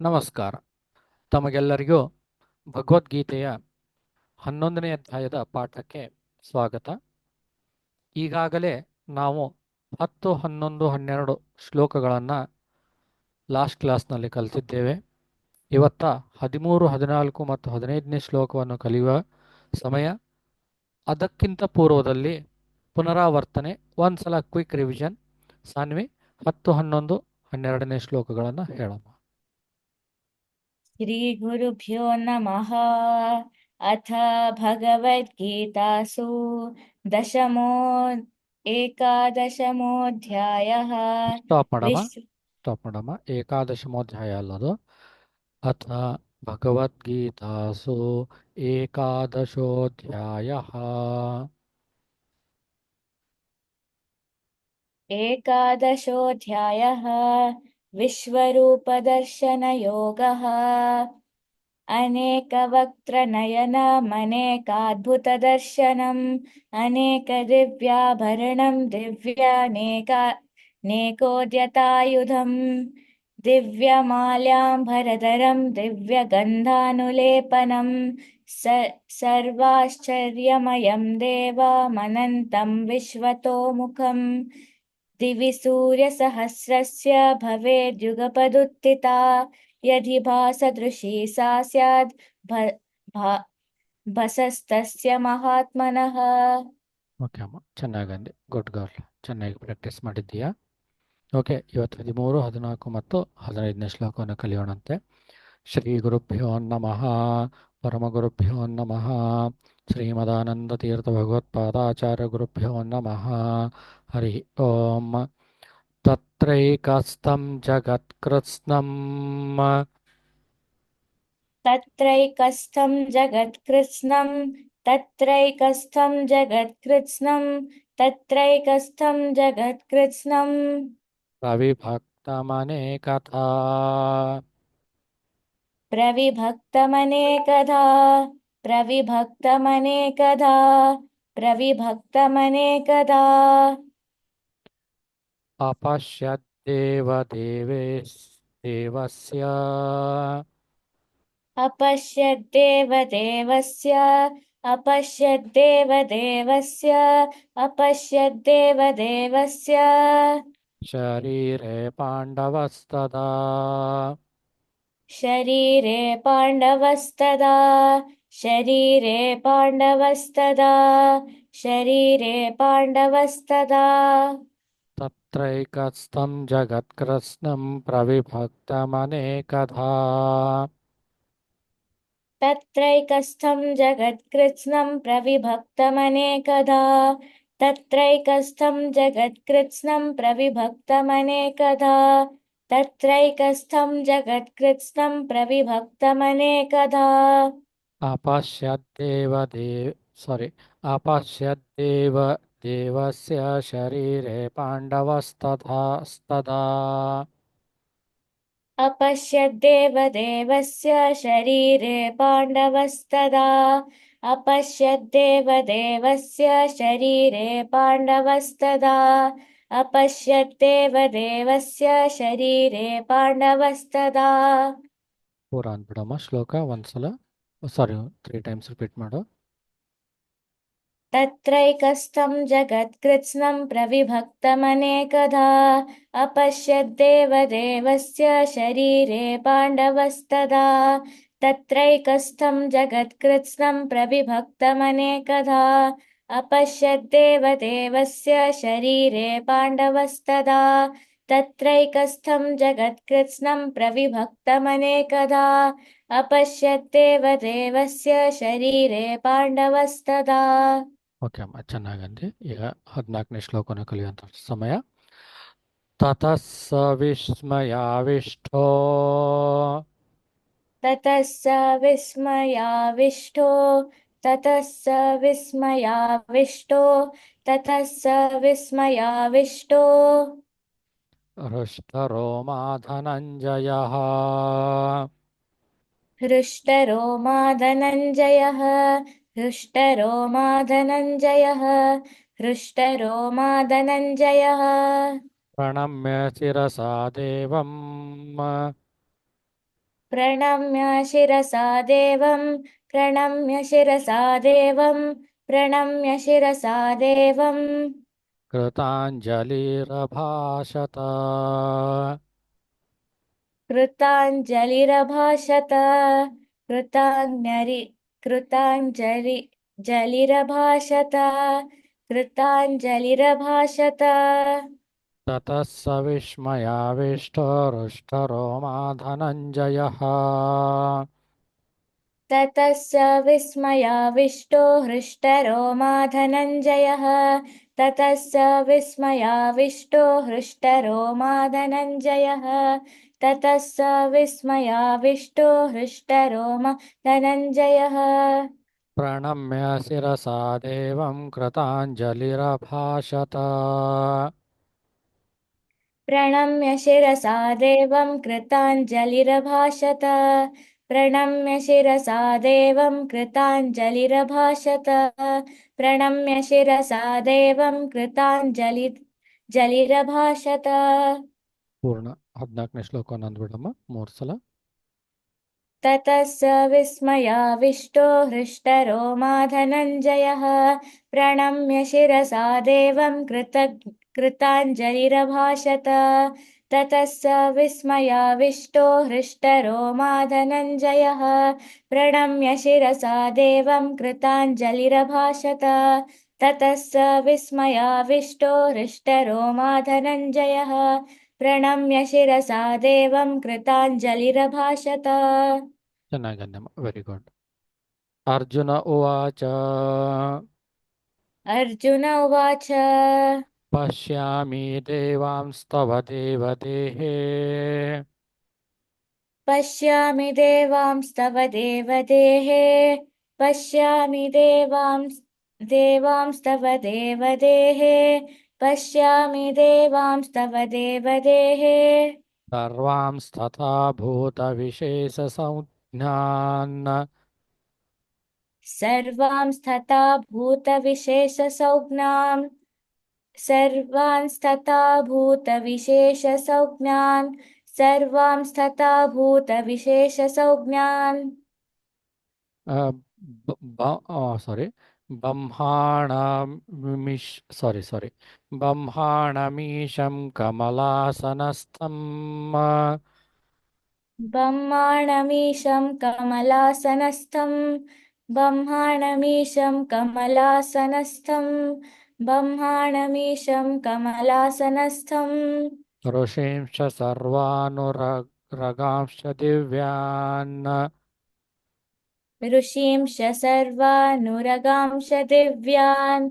ನಮಸ್ಕಾರ. ತಮಗೆಲ್ಲರಿಗೂ ಭಗವದ್ಗೀತೆಯ 11ನೇ ಅಧ್ಯಾಯದ ಪಾಠಕ್ಕೆ ಸ್ವಾಗತ. ಈಗಾಗಲೇ ನಾವು 10, 11, 12 ಶ್ಲೋಕಗಳನ್ನು ಲಾಸ್ಟ್ ಕ್ಲಾಸ್ನಲ್ಲಿ ಕಲಿತಿದ್ದೇವೆ. ಇವತ್ತ 13, 14 ಮತ್ತು 15ನೇ ಶ್ಲೋಕವನ್ನು ಕಲಿಯುವ ಸಮಯ. ಅದಕ್ಕಿಂತ ಪೂರ್ವದಲ್ಲಿ ಪುನರಾವರ್ತನೆ, ಒಂದ್ಸಲ ಕ್ವಿಕ್ ರಿವಿಷನ್. ಸಾನ್ವಿ 10, 11, 12ನೇ ಶ್ಲೋಕಗಳನ್ನು ಹೇಳಮ್ಮ. श्रीगुरुभ्यो नमः। अथ भगवद्गीतासु एकादशमोऽध्यायः। ಸ್ಟಾಪ್ ಮಾಡಮ್ಮ. विश्व ಏಕಾದಶಮೋಧ್ಯಾಯ ಅಲ್ಲದು. ಅಥ ಭಗವದ್ಗೀತಾಸು ಏಕಾದಶೋಧ್ಯಾಯಃ. एकादशोऽध्यायः विश्वरूपदर्शनयोगः। अनेकवक्त्रनयनमनेकाद्भुतदर्शनम् अनेकदिव्याभरणं दिव्यानेकोद्यतायुधम् दिव्यमाल्याम्बरधरं दिव्यगन्धानुलेपनं सर्वाश्चर्यमयं देवमनन्तं विश्वतोमुखम् दिवि सूर्यसहस्रस्य भवेद्युगपदुत्थिता यदि भासदृशी सा स्यात् भसस्तस्य महात्मनः। ಓಕೆ ಅಮ್ಮ, ಚೆನ್ನಾಗಂದೆ. ಗುಡ್ ಗರ್ಲ್, ಚೆನ್ನಾಗಿ ಪ್ರಾಕ್ಟೀಸ್ ಮಾಡಿದ್ದೀಯಾ. ಓಕೆ, ಇವತ್ತು 13, 14 ಮತ್ತು 15ನೇ ಶ್ಲೋಕವನ್ನು ಕಲಿಯೋಣಂತೆ. ಶ್ರೀ ಗುರುಭ್ಯೋ ನಮಃ. ಪರಮಗುರುಭ್ಯೋ ನಮಃ. ಶ್ರೀಮದಾನಂದತೀರ್ಥ ಭಗವತ್ಪಾದಾಚಾರ್ಯ ಗುರುಭ್ಯೋ ನಮಃ. ಹರಿ ಓಂ. ತತ್ರೈಕಸ್ಥಂ ಜಗತ್ಕೃತ್ಸ್ನಂ तत्रैकस्थं जगत्कृत्स्नं तत्रैकस्थं जगत्कृत्स्नं तत्रैकस्थं जगत्कृत्स्नं प्रविभक्तमनेकथा प्रविभक्तमनेकधा प्रविभक्तमनेकधा प्रविभक्तमनेकधा अपश्यद्देव देवस्य अपश्यद्देवदेवस्य अपश्यद्देवदेवस्य अपश्यद्देवदेवस्य शरीरे पाण्डवस्तदा शरीरे पाण्डवस्तदा शरीरे पाण्डवस्तदा शरीरे पाण्डवस्तदा तत्रैकस्थं जगत्कृत्स्नं प्रविभक्तमनेकधा तत्रैकस्थं जगत्कृत्स्नं प्रविभक्तमनेकधा तत्रैकस्थं जगत्कृत्स्नं प्रविभक्तमनेकधा तत्रैकस्थं जगत्कृत्स्नं प्रविभक्तमनेकधा अपश्यद्देव देवस्य शरीरे पाण्डवस्तदा अपश्यद्देवदेवस्य शरीरे पाण्डवस्तदा अपश्यद्देवदेवस्य शरीरे पाण्डवस्तदा अपश्यद्देवदेवस्य शरीरे पाण्डवस्तदा ಪೂರ ಅಂದ್ಬಿಡಮ್ಮ ಶ್ಲೋಕ ಒಂದ್ಸಲ. ಸಾರಿ, 3 ಟೈಮ್ಸ್ ರಿಪೀಟ್ ಮಾಡು. तत्रैकस्थं जगत्कृत्स्नं प्रविभक्तमनेकधा अपश्यद्देवदेवस्य शरीरे पाण्डवस्तदा तत्रैकस्थं जगत्कृत्स्नं प्रविभक्तमनेकधा अपश्यद्देवदेवस्य शरीरे पाण्डवस्तदा तत्रैकस्थं जगत्कृत्स्नं प्रविभक्तमनेकधा अपश्यद्देवदेवस्य शरीरे पाण्डवस्तदा ಓಕೆ ಅಮ್ಮ, ಚೆನ್ನಾಗಂದಿ. ಈಗ 14ನೇ ಶ್ಲೋಕನ ಕಲಿಯುವಂಥ ಸಮಯ. ತತಃ ಸ ವಿಸ್ಮಯಾವಿಷ್ಟೋ ततः स विस्मयाविष्टो ततः स विस्मयाविष्टो ततः स विस्मयाविष्टो हृष्टरोमा धनञ्जयः हृष्टरोमा धनञ्जयः हृष्टरोमा धनञ्जयः हृष्टरोमा धनञ्जयः प्रणम्य शिरसा देवम् प्रणम्य शिरसा देवं प्रणम्य शिरसा देवं प्रणम्य शिरसा देवं कृताञ्जलिरभाषत। कृताञ्जलिरभाषत कृताञ्जलि कृताञ्जलि जलिरभाषत कृताञ्जलिरभाषत ततः स विस्मयाविष्टो हृष्टरोमा धनञ्जयः। ततः स विस्मयाविष्टो हृष्टरोमा धनञ्जयः ततः स विस्मयाविष्टो हृष्टरोमा धनञ्जयः ततः स विस्मयाविष्टो हृष्टरोमा धनञ्जयः प्रणम्य शिरसा देवं कृताञ्जलिरभाषत। प्रणम्य शिरसा देवं कृताञ्जलिरभाषत प्रणम्य शिरसा देवं कृताञ्जलिरभाषत प्रणम्य शिरसा देवं जलिरभाषत ಪೂರ್ಣ 14ನೇ ಶ್ಲೋಕವನ್ನು ಅಂದ್ಬಿಡಮ್ಮ 3 ಸಲ. ततः स विस्मयाविष्टो हृष्टरोमा धनञ्जयः प्रणम्य शिरसा देवं कृताञ्जलिरभाषत ततः स विस्मयाविष्टो हृष्टरोमा धनञ्जयः प्रणम्य शिरसा देवं कृताञ्जलिरभाषत ततः स विस्मयाविष्टो हृष्टरोमा धनञ्जयः प्रणम्य शिरसा देवं कृताञ्जलिरभाषत ಚೆನ್ನಾಗನ್ನಮ್ಮ, ವೆರಿ ಗುಡ್. ಅರ್ಜುನ ಉವಾಚ अर्जुन उवाच ಪಶ್ಯಾಮಿ ದೇವಾಂಸ್ತವ ದೇವದೇಹೇ पश्यामि देवांस्तव देवदेहे पश्यामि देवांस्तव देवदेहे पश्यामि देवांस्तव देवदेहे ಸರ್ವಾಂಸ್ತಥಾ ಭೂತವಿಶೇಷ ಸಂಜ್ಞಾನ್ सर्वांस्तथा भूतविशेषसंज्ञान् सर्वांस्तथा भूतविशेषसंज्ञान् सर्वांस्तथा भूतविशेषसंज्ञान् ಸಾರಿ ಬ್ರಹ್ಮಾಣಮಿಶ್ ಸಾರಿ ಬ್ರಹ್ಮಾಣಮೀಶಂ ಕಮಲಾಸನಸ್ಥಂ ब्रह्माणमीशं कमलासनस्थं ब्रह्माणमीशं कमलासनस्थं ब्रह्माणमीशं कमलासनस्थं ಋಷೀಂಶ ಸರ್ವಾನುರಗಾಂಶ ದಿವ್ಯಾನ್ ऋषींश सर्वानुरगांश दिव्यान्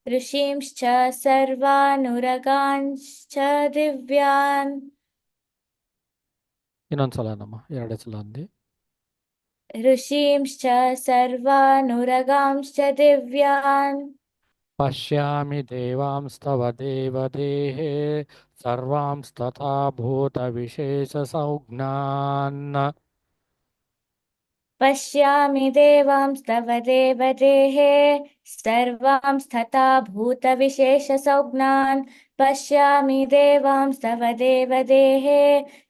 ऋषींश्च सर्वानुरगांश्च दिव्यान् ಇನ್ನೊಂದ್ಸಲ ನಮ್ಮ 2 ಸಲ ಅಂದಿ. ऋषींश्च सर्वानुरगांश्च दिव्यान् ಪಶ್ಯಾಮಿ ದೇವಾಂಸ್ತವ ದೇವದೇಹೇ ಸರ್ವಾಂಸ್ತಥಾ ಭೂತವಿಶೇಷ ಸಂಜ್ಞಾನ್ पश्यामि देवांस्तव देवदेहे सर्वांस्तथा भूतविशेषसंज्ञान् पश्यामि देवांस्तव देवदेहे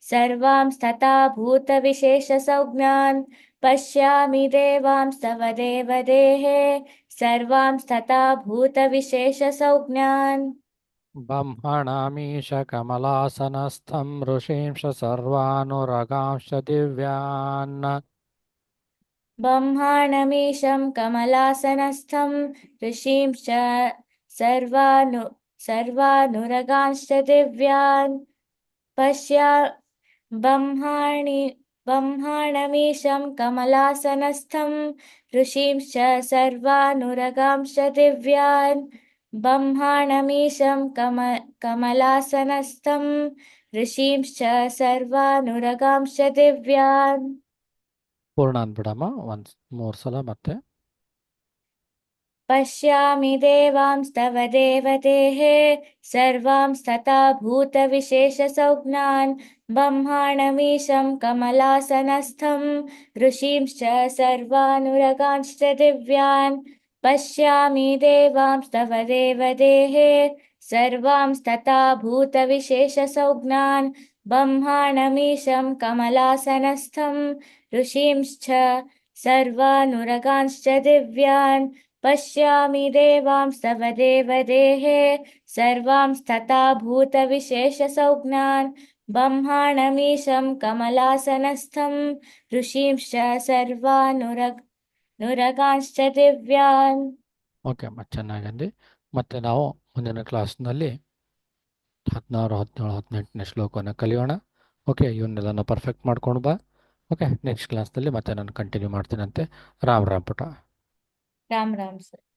सर्वांस्तथा भूतविशेषसंज्ञान् पश्यामि देवांस्तव देवदेहे सर्वांस्तथा भूतविशेषसंज्ञान् ಬ್ರಹ್ಮಣಮೀಶ ಕಮಲಾಸನಸ್ಥಂ ಋಷೀಂಶ ಸರ್ವಾನುರಗಾಂಶ ದಿವ್ಯಾನ್ ब्रह्माणमीशं कमलासनस्थं ऋषींश्च सर्वानुरगांश्च दिव्यान् ब्रह्माणमीशं कमलासनस्थं ऋषींश्च सर्वानुरगांश्च दिव्यान् ब्रह्माणमीशं कमलासनस्थं ऋषींश्च सर्वानुरगांश्च दिव्यान् ಪೂರ್ಣ ಅಂದ್ಬಿಡಮ್ಮ 3 ಸಲ ಮತ್ತೆ. पश्यामि देवांस्तव देवदेहे सर्वांस्तथा भूतविशेषसंज्ञान् ब्रह्माणमीशं कमलासनस्थं ऋषींश्च सर्वानुरगांश्च दिव्यान् पश्यामि देवांस्तव देवदेहे सर्वांस्तथा भूतविशेषसंज्ञान् ब्रह्माणमीशं कमलासनस्थं ऋषींश्च सर्वानुरगांश्च दिव्यान् पश्यामि देवांस्तव देवदेः सर्वांस्तथा भूतविशेषसंज्ञान् ब्रह्माणमीशं कमलासनस्थं ऋषींश्च सर्वानुरगांश्च दिव्यान्. ಓಕೆ ಅಮ್ಮ, ಚೆನ್ನಾಗಿದೆ. ಮತ್ತು ನಾವು ಮುಂದಿನ ಕ್ಲಾಸ್ನಲ್ಲಿ 16, 17, 18ನೇ ಶ್ಲೋಕವನ್ನು ಕಲಿಯೋಣ. ಓಕೆ, ಇವನ್ನೆಲ್ಲ ಪರ್ಫೆಕ್ಟ್ ಮಾಡ್ಕೊಂಡು ಬಾ. ಓಕೆ, ನೆಕ್ಸ್ಟ್ ಕ್ಲಾಸ್ನಲ್ಲಿ ಮತ್ತೆ ನಾನು ಕಂಟಿನ್ಯೂ ಮಾಡ್ತೀನಂತೆ. ರಾಮ್ ರಾಮ್ ಪುಟ. राम राम सर.